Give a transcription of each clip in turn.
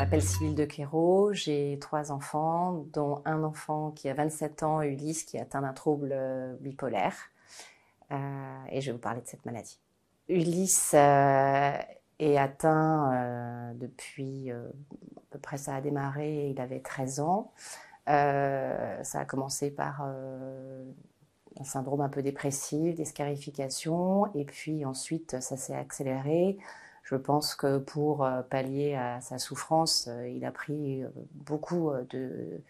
m'appelle Sybille de Quérault, j'ai 3 enfants, dont un enfant qui a 27 ans, Ulysse, qui est atteint d'un trouble bipolaire. Et je vais vous parler de cette maladie. Ulysse est atteint depuis, à peu près ça a démarré, il avait 13 ans. Ça a commencé par un syndrome un peu dépressif, des scarifications, et puis ensuite ça s'est accéléré. Je pense que pour pallier à sa souffrance, il a pris beaucoup de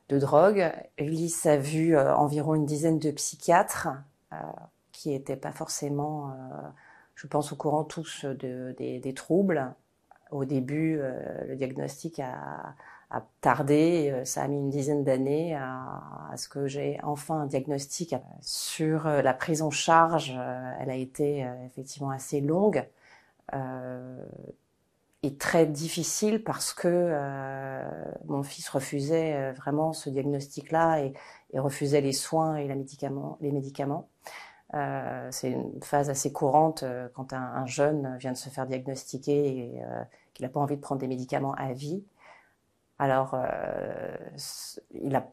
drogue. Ulysse a vu environ une dizaine de psychiatres qui n'étaient pas forcément, je pense, au courant tous des troubles. Au début, le diagnostic a tardé, ça a mis une dizaine d'années à ce que j'ai enfin un diagnostic. Sur la prise en charge, elle a été effectivement assez longue. Et très difficile parce que mon fils refusait vraiment ce diagnostic-là et refusait les soins et les médicaments. C'est une phase assez courante quand un jeune vient de se faire diagnostiquer et qu'il n'a pas envie de prendre des médicaments à vie. Alors, il a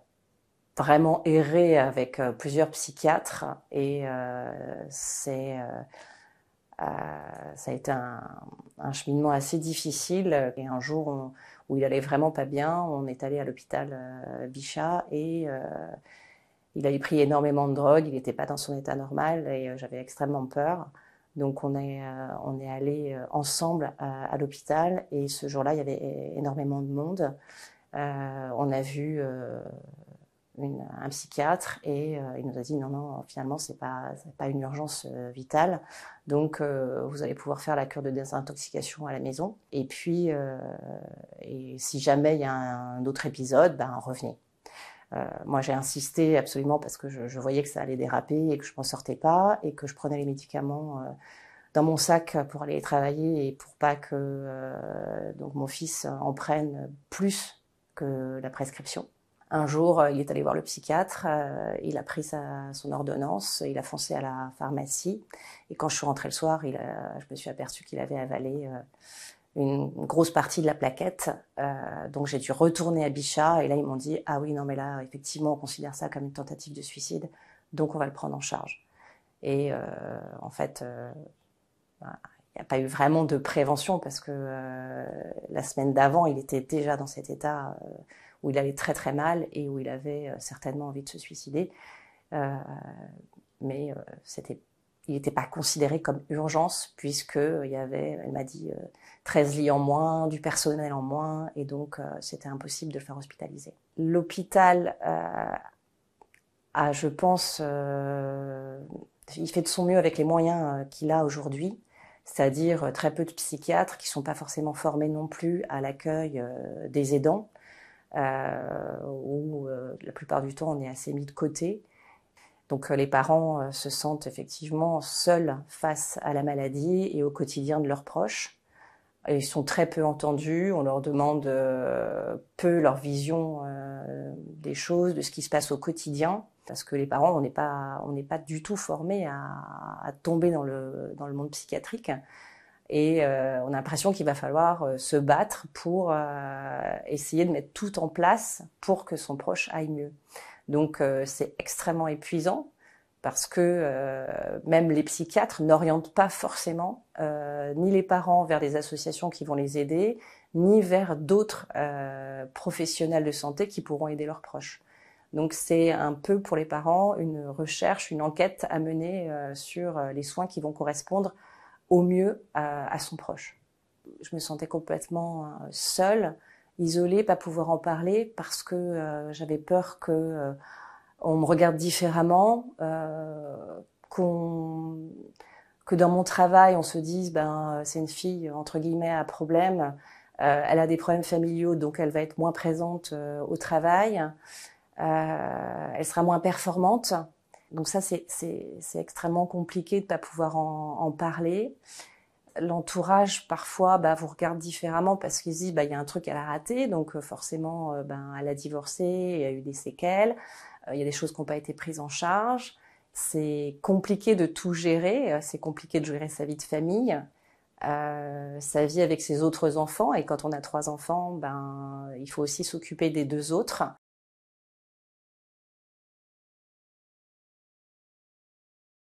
vraiment erré avec plusieurs psychiatres et ça a été un cheminement assez difficile. Et un jour où il allait vraiment pas bien, on est allé à l'hôpital Bichat et il avait pris énormément de drogue, il n'était pas dans son état normal et j'avais extrêmement peur. Donc on est allé ensemble à l'hôpital et ce jour-là, il y avait énormément de monde. On a vu un psychiatre et il nous a dit non, finalement c'est pas une urgence vitale, donc vous allez pouvoir faire la cure de désintoxication à la maison et puis et si jamais il y a un autre épisode, ben revenez. Moi j'ai insisté absolument parce que je voyais que ça allait déraper et que je m'en sortais pas et que je prenais les médicaments dans mon sac pour aller travailler et pour pas que donc mon fils en prenne plus que la prescription. Un jour, il est allé voir le psychiatre, il a pris son ordonnance, il a foncé à la pharmacie. Et quand je suis rentrée le soir, je me suis aperçue qu'il avait avalé une grosse partie de la plaquette. Donc j'ai dû retourner à Bichat et là ils m'ont dit « Ah oui, non mais là, effectivement, on considère ça comme une tentative de suicide, donc on va le prendre en charge. » Et en fait, il n'y a pas eu vraiment de prévention parce que la semaine d'avant, il était déjà dans cet état où il allait très très mal et où il avait certainement envie de se suicider. Mais il n'était pas considéré comme urgence puisqu'il y avait, elle m'a dit, 13 lits en moins, du personnel en moins et donc c'était impossible de le faire hospitaliser. L'hôpital a, je pense, il fait de son mieux avec les moyens qu'il a aujourd'hui, c'est-à-dire très peu de psychiatres qui ne sont pas forcément formés non plus à l'accueil des aidants, où la plupart du temps on est assez mis de côté. Donc les parents se sentent effectivement seuls face à la maladie et au quotidien de leurs proches. Et ils sont très peu entendus, on leur demande peu leur vision des choses, de ce qui se passe au quotidien, parce que les parents, on n'est pas du tout formés à tomber dans le monde psychiatrique. Et on a l'impression qu'il va falloir se battre pour essayer de mettre tout en place pour que son proche aille mieux. Donc c'est extrêmement épuisant parce que même les psychiatres n'orientent pas forcément ni les parents vers des associations qui vont les aider, ni vers d'autres professionnels de santé qui pourront aider leurs proches. Donc c'est un peu pour les parents une recherche, une enquête à mener sur les soins qui vont correspondre au mieux à son proche. Je me sentais complètement seule, isolée, pas pouvoir en parler parce que j'avais peur que on me regarde différemment, que dans mon travail on se dise c'est une fille entre guillemets à problème, elle a des problèmes familiaux donc elle va être moins présente au travail, elle sera moins performante. Donc ça c'est extrêmement compliqué de pas pouvoir en parler. L'entourage parfois vous regarde différemment parce qu'ils se disent il y a un truc qu'elle a raté, donc forcément elle a divorcé, il y a eu des séquelles, il y a des choses qui n'ont pas été prises en charge. C'est compliqué de tout gérer, c'est compliqué de gérer sa vie de famille. sa vie avec ses autres enfants. Et quand on a 3 enfants, ben, il faut aussi s'occuper des 2 autres.